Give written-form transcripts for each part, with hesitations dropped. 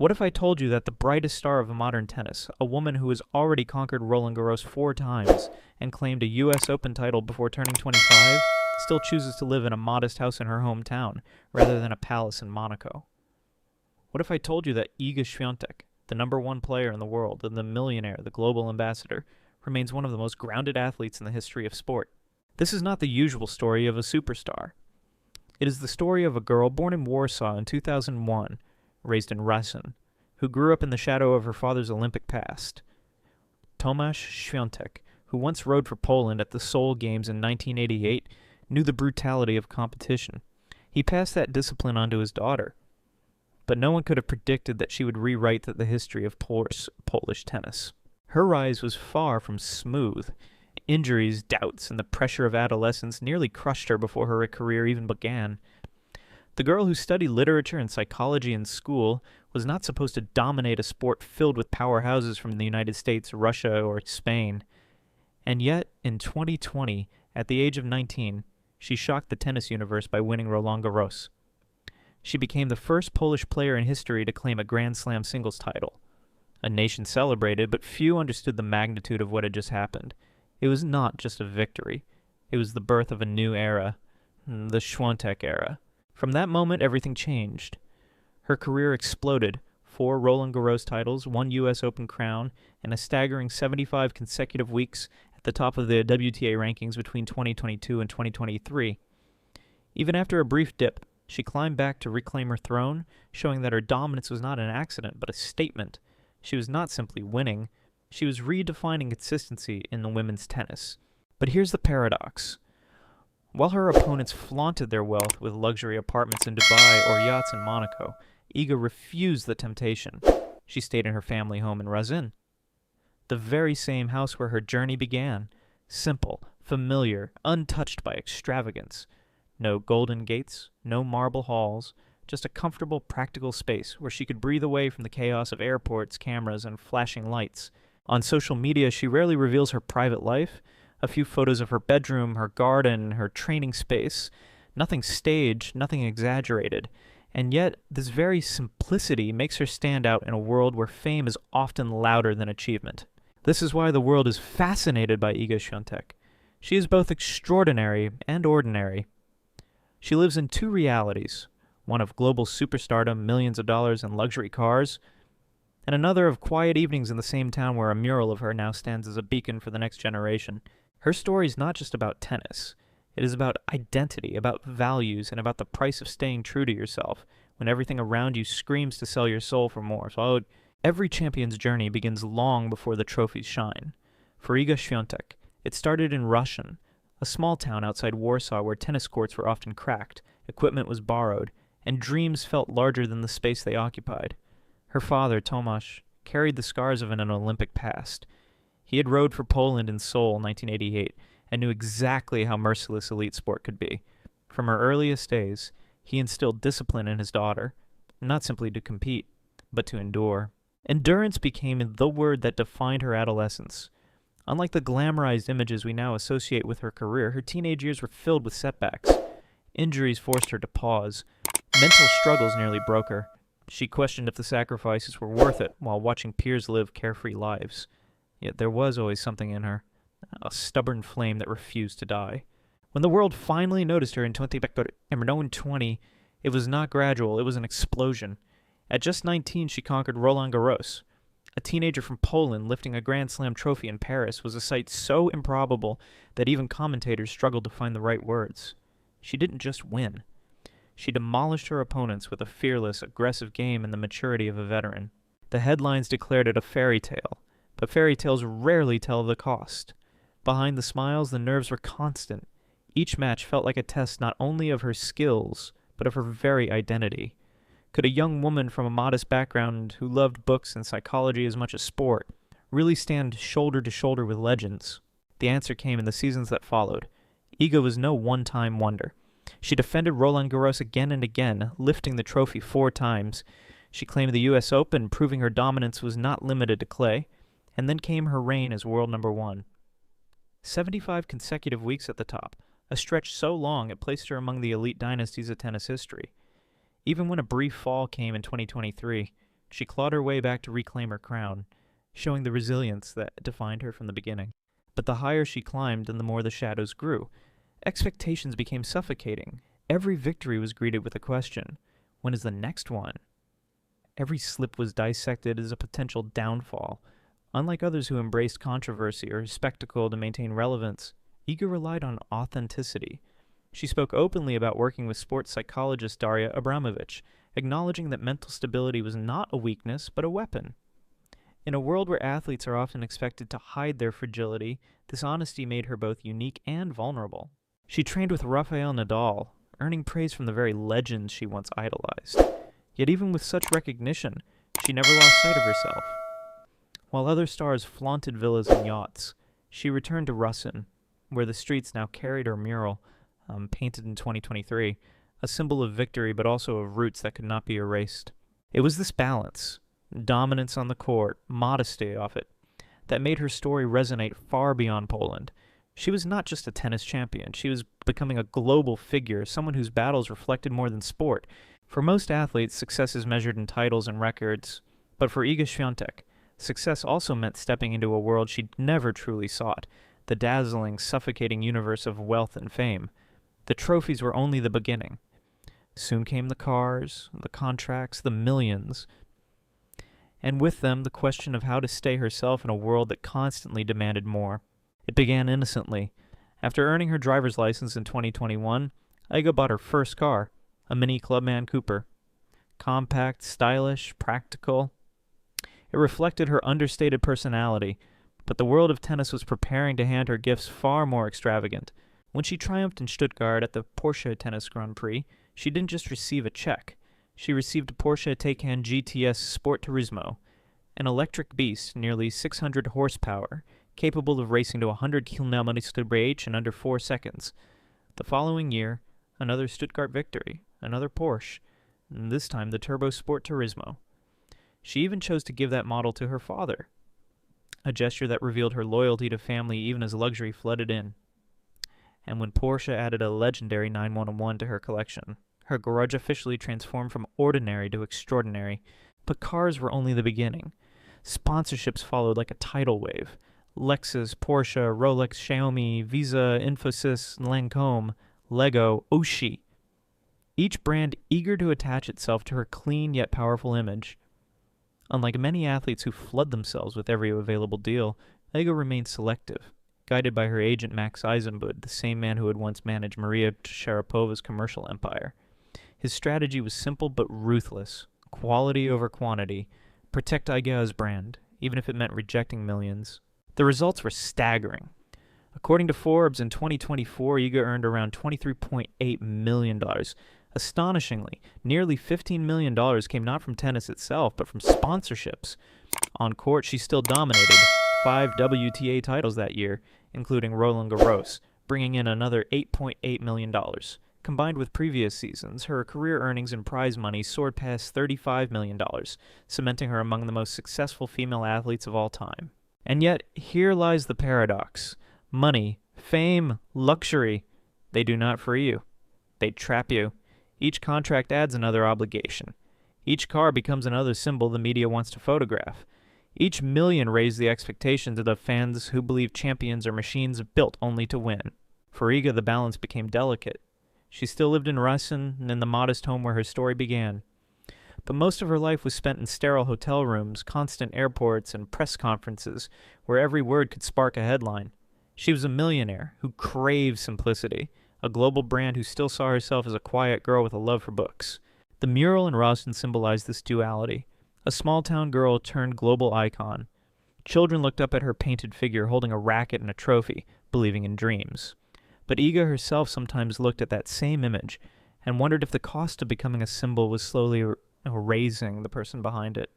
What if I told you that the brightest star of modern tennis, a woman who has already conquered Roland Garros 4 times and claimed a US Open title before turning 25, still chooses to live in a modest house in her hometown rather than a palace in Monaco? What if I told you that IGA ЩWIOTEK, the #1 player in the world and the millionaire, the global ambassador, remains one of the most grounded athletes in the history of sport? This is not the usual story of a superstar. It is the story of a girl born in Warsaw in 2001, raised in Russian, who grew up in the shadow of her father's Olympic past. Tomasz Świątek, who once rode for Poland at the Seoul Games in 1988, knew the brutality of competition. He passed that discipline on to his daughter. But no one could have predicted that she would rewrite the history of Polish tennis. Her rise was far from smooth. Injuries, doubts, and the pressure of adolescence nearly crushed her before her career even began. The girl who studied literature and psychology in school was not supposed to dominate a sport filled with powerhouses from the United States, Russia, or Spain. And yet, in 2020, at the age of 19, she shocked the tennis universe by winning Roland Garros. She became the first Polish player in history to claim a Grand Slam singles title. A nation celebrated, but few understood the magnitude of what had just happened. It was not just a victory. It was the birth of a new era, the Świątek era. From that moment, everything changed. Her career exploded. 4 Roland Garros titles, 1 US Open crown, and a staggering 75 consecutive weeks at the top of the WTA rankings between 2022 and 2023. Even after a brief dip, she climbed back to reclaim her throne, showing that her dominance was not an accident, but a statement. She was not simply winning. She was redefining consistency in the women's tennis. But here's the paradox. While her opponents flaunted their wealth with luxury apartments in Dubai or yachts in Monaco, Iga refused the temptation. She stayed in her family home in Razin, the very same house where her journey began. Simple, familiar, untouched by extravagance. No golden gates, no marble halls, just a comfortable, practical space where she could breathe away from the chaos of airports, cameras, and flashing lights. On social media, she rarely reveals her private life. A few photos of her bedroom, her garden, her training space. Nothing staged, nothing exaggerated. And yet, this very simplicity makes her stand out in a world where fame is often louder than achievement. This is why the world is fascinated by Iga Świątek. She is both extraordinary and ordinary. She lives in 2 realities, one of global superstardom, millions of dollars, and luxury cars, and another of quiet evenings in the same town where a mural of her now stands as a beacon for the next generation. Her story is not just about tennis. It is about identity, about values, and about the price of staying true to yourself when everything around you screams to sell your soul for more. So every champion's journey begins long before the trophies shine. For Iga Świątek, it started in Russian, a small town outside Warsaw where tennis courts were often cracked, equipment was borrowed, and dreams felt larger than the space they occupied. Her father, Tomasz, carried the scars of an Olympic past. He had rode for Poland in Seoul in 1988 and knew exactly how merciless elite sport could be. From her earliest days, he instilled discipline in his daughter, not simply to compete, but to endure. Endurance became the word that defined her adolescence. Unlike the glamorized images we now associate with her career, her teenage years were filled with setbacks. Injuries forced her to pause. Mental struggles nearly broke her. She questioned if the sacrifices were worth it while watching peers live carefree lives. Yet there was always something in her, a stubborn flame that refused to die. When the world finally noticed her in 2020, it was not gradual, it was an explosion. At just 19, she conquered Roland Garros. A teenager from Poland lifting a Grand Slam trophy in Paris was a sight so improbable that even commentators struggled to find the right words. She didn't just win. She demolished her opponents with a fearless, aggressive game and the maturity of a veteran. The headlines declared it a fairy tale, but fairy tales rarely tell the cost. Behind the smiles, the nerves were constant. Each match felt like a test not only of her skills, but of her very identity. Could a young woman from a modest background who loved books and psychology as much as sport really stand shoulder to shoulder with legends? The answer came in the seasons that followed. Iga was no one-time wonder. She defended Roland Garros again and again, lifting the trophy 4 times. She claimed the US Open, proving her dominance was not limited to clay. And then came her reign as world #1. 75 consecutive weeks at the top, a stretch so long it placed her among the elite dynasties of tennis history. Even when a brief fall came in 2023, She clawed her way back to reclaim her crown, showing the resilience that defined her from the beginning. But the higher she climbed and the more the shadows grew. Expectations became suffocating. Every victory was greeted with a question. When is the next one? Every slip was dissected as a potential downfall. Unlike others who embraced controversy or spectacle to maintain relevance, Iga relied on authenticity. She spoke openly about working with sports psychologist Daria Abramovich, acknowledging that mental stability was not a weakness but a weapon. In a world where athletes are often expected to hide their fragility, this honesty made her both unique and vulnerable. She trained with Rafael Nadal, earning praise from the very legends she once idolized. Yet even with such recognition, she never lost sight of herself. While other stars flaunted villas and yachts, she returned to Russin, where the streets now carried her mural, painted in 2023, a symbol of victory but also of roots that could not be erased. It was this balance, dominance on the court, modesty off it, that made her story resonate far beyond Poland. She was not just a tennis champion, she was becoming a global figure, someone whose battles reflected more than sport. For most athletes, success is measured in titles and records, but for Iga Świątek, success also meant stepping into a world she'd never truly sought, the dazzling, suffocating universe of wealth and fame. The trophies were only the beginning. Soon came the cars, the contracts, the millions, and with them the question of how to stay herself in a world that constantly demanded more. It began innocently. After earning her driver's license in 2021, Iga bought her first car, a Mini Clubman Cooper. Compact, stylish, practical. It reflected her understated personality, but the world of tennis was preparing to hand her gifts far more extravagant. When she triumphed in Stuttgart at the Porsche Tennis Grand Prix, she didn't just receive a check. She received a Porsche Taycan GTS Sport Turismo, an electric beast nearly 600 horsepower, capable of racing to 100 km/h in under 4 seconds. The following year, another Stuttgart victory, another Porsche, and this time the Turbo Sport Turismo. She even chose to give that model to her father, a gesture that revealed her loyalty to family even as luxury flooded in. And when Porsche added a legendary 911 to her collection, her garage officially transformed from ordinary to extraordinary. But cars were only the beginning. Sponsorships followed like a tidal wave. Lexus, Porsche, Rolex, Xiaomi, Visa, Infosys, Lancome, Lego, Oshi. Each brand eager to attach itself to her clean yet powerful image. Unlike many athletes who flood themselves with every available deal, Iga remained selective, guided by her agent Max Eisenbud, the same man who had once managed Maria Sharapova's commercial empire. His strategy was simple but ruthless. Quality over quantity. Protect Iga's brand, even if it meant rejecting millions. The results were staggering. According to Forbes, in 2024, Iga earned around $23.8 million. Astonishingly, nearly $15 million came not from tennis itself, but from sponsorships. On court, she still dominated 5 WTA titles that year, including Roland Garros, bringing in another $8.8 million. Combined with previous seasons, her career earnings in prize money soared past $35 million, cementing her among the most successful female athletes of all time. And yet, here lies the paradox. Money, fame, luxury, they do not free you. They trap you. Each contract adds another obligation. Each car becomes another symbol the media wants to photograph. Each million raised the expectations of the fans who believe champions are machines built only to win. For Iga, the balance became delicate. She still lived in Russin and in the modest home where her story began. But most of her life was spent in sterile hotel rooms, constant airports, and press conferences, where every word could spark a headline. She was a millionaire who craved simplicity, a global brand who still saw herself as a quiet girl with a love for books. The mural in Russin symbolized this duality. A small-town girl turned global icon. Children looked up at her painted figure holding a racket and a trophy, believing in dreams. But Iga herself sometimes looked at that same image and wondered if the cost of becoming a symbol was slowly erasing the person behind it.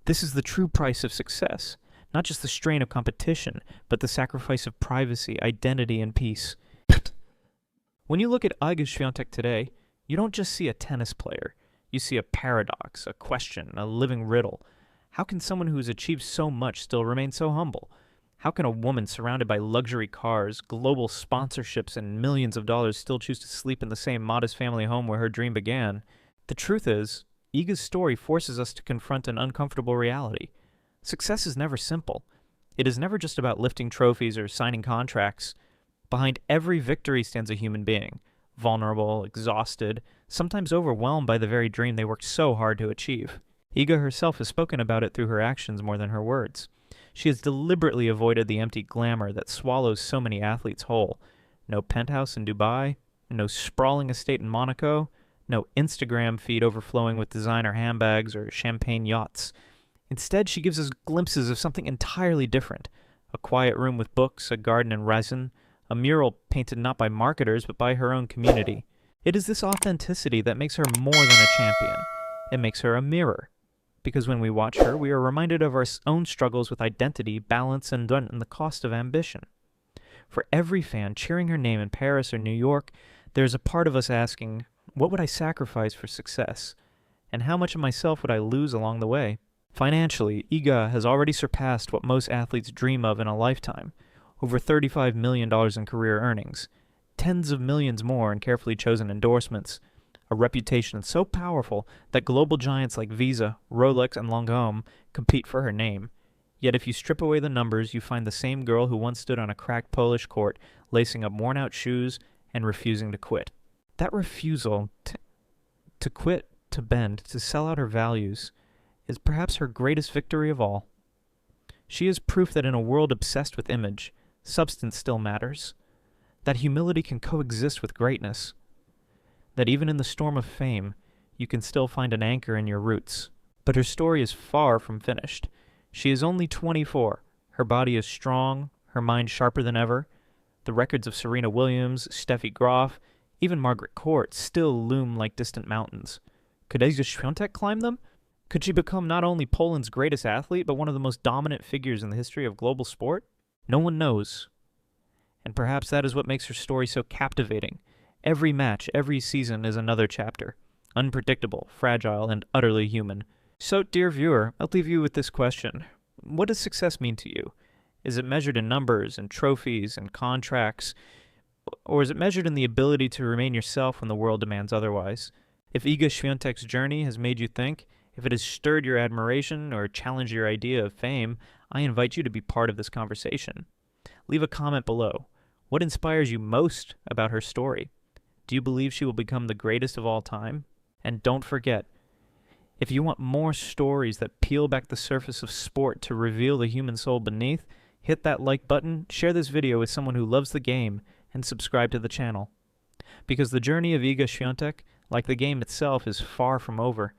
This is the true price of success, not just the strain of competition, but the sacrifice of privacy, identity, and peace. When you look at Iga Świątek today, you don't just see a tennis player. You see a paradox, a question, a living riddle. How can someone who has achieved so much still remain so humble? How can a woman surrounded by luxury cars, global sponsorships, and millions of dollars still choose to sleep in the same modest family home where her dream began? The truth is, Iga's story forces us to confront an uncomfortable reality. Success is never simple. It is never just about lifting trophies or signing contracts. Behind every victory stands a human being, vulnerable, exhausted, sometimes overwhelmed by the very dream they worked so hard to achieve. Iga herself has spoken about it through her actions more than her words. She has deliberately avoided the empty glamour that swallows so many athletes whole. No penthouse in Dubai, no sprawling estate in Monaco, no Instagram feed overflowing with designer handbags or champagne yachts. Instead, she gives us glimpses of something entirely different. A quiet room with books, a garden and resin, a mural painted not by marketers but by her own community. It is this authenticity that makes her more than a champion. It makes her a mirror. Because when we watch her, we are reminded of our own struggles with identity, balance, and the cost of ambition. For every fan cheering her name in Paris or New York, there is a part of us asking, what would I sacrifice for success? And how much of myself would I lose along the way? Financially, Iga has already surpassed what most athletes dream of in a lifetime. Over $35 million in career earnings, tens of millions more in carefully chosen endorsements, a reputation so powerful that global giants like Visa, Rolex, and Lancôme compete for her name. Yet if you strip away the numbers, you find the same girl who once stood on a cracked Polish court, lacing up worn-out shoes and refusing to quit. That refusal to quit, to bend, to sell out her values, is perhaps her greatest victory of all. She is proof that in a world obsessed with image, substance still matters, that humility can coexist with greatness, that even in the storm of fame, you can still find an anchor in your roots. But her story is far from finished. She is only 24. Her body is strong, her mind sharper than ever. The records of Serena Williams, Steffi Graf, even Margaret Court still loom like distant mountains. Could IGA ЩWIOTEK climb them? Could she become not only Poland's greatest athlete, but one of the most dominant figures in the history of global sport? No one knows. And perhaps that is what makes her story so captivating. Every match, every season is another chapter. Unpredictable, fragile, and utterly human. So, dear viewer, I'll leave you with this question. What does success mean to you? Is it measured in numbers and trophies and contracts? Or is it measured in the ability to remain yourself when the world demands otherwise? If IGA ЩWIOTEK's journey has made you think, if it has stirred your admiration or challenged your idea of fame, I invite you to be part of this conversation. Leave a comment below. What inspires you most about her story? Do you believe she will become the greatest of all time? And don't forget, if you want more stories that peel back the surface of sport to reveal the human soul beneath, hit that like button, share this video with someone who loves the game, and subscribe to the channel. Because the journey of IGA ЩWIOTEK, like the game itself, is far from over.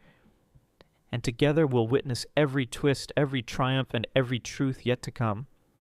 And together we'll witness every twist, every triumph, and every truth yet to come.